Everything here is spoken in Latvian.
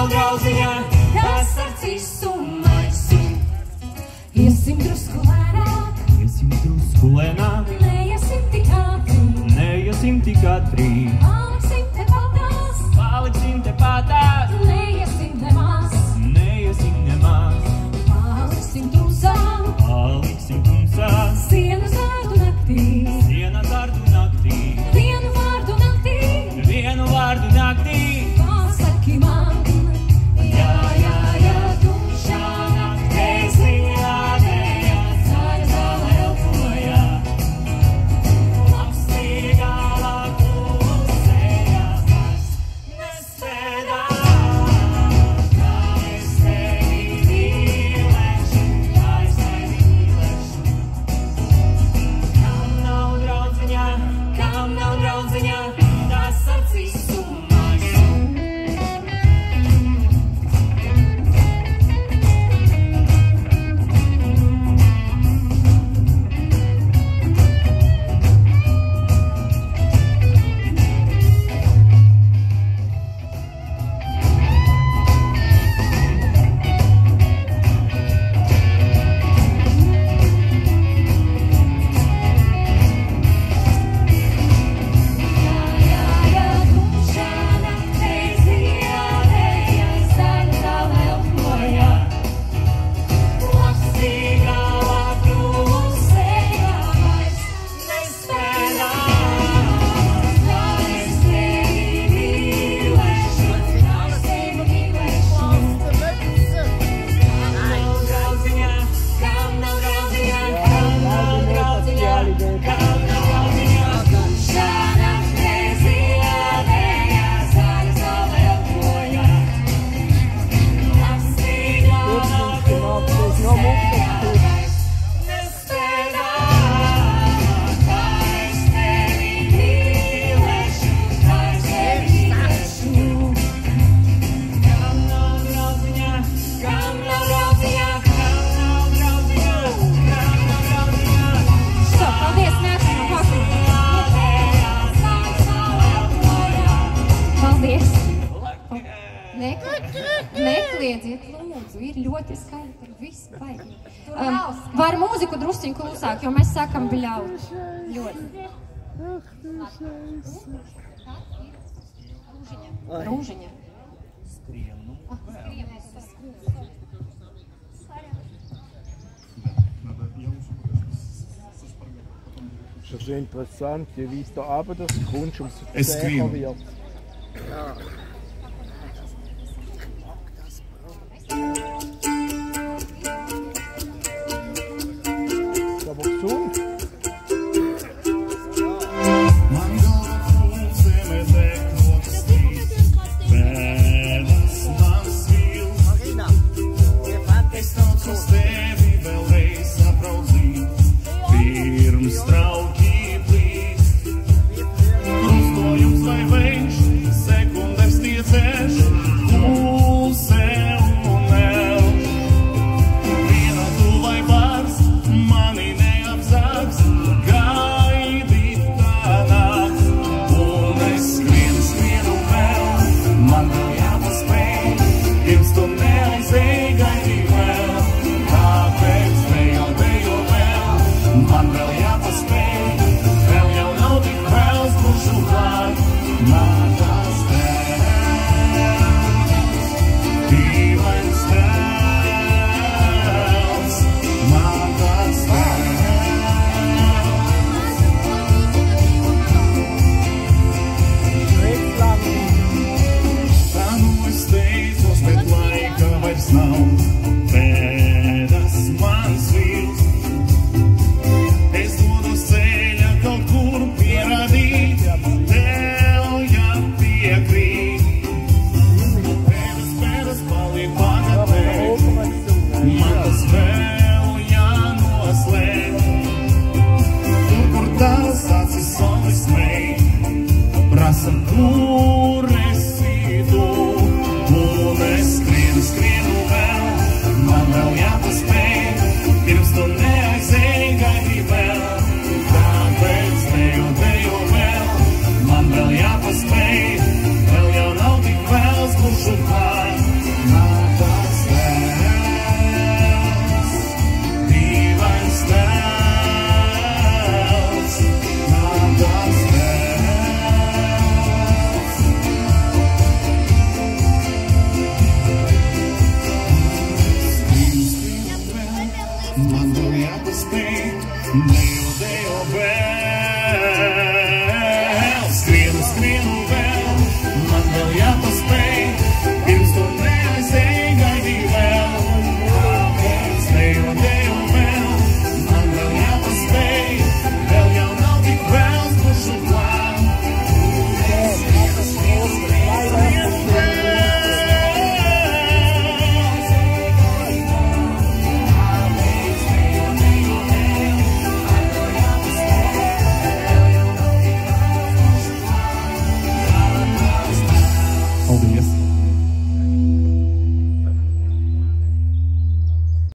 nav draudziņā, kas ar cisu maisu. Iesim drusku lēnāk, iesim drusku lēnāk, neiesim tik ātri, neiesim tik ātri, paliksim te patās, neiesim nemaz, paliksim tumsā, sienas vārdu naktī, vienu vārdu naktī, pasaki man, jā, jā, jā, tumšā naktī, ziņādējā, zaļa zāle elpoja, labstīgā klusējā, nespēdā, kā es tevi mīlēšu, kā es tevi mīlēšu. Kam nav draudziņā, tas ar cisu maisu. Nekliedzieet, lūdzu, ir ļoti skaļi, tur viss baigi. Var mūziku drusciņu klusāk, jo mēs sākam bļaut. Ļoti. Rūžiņa. Skrienu. Das ist interessant, je weiter runter du kommst, umso Es zäher wird. Ist aber gesund. Vai vens, sekundes Deo, Deo, Deo,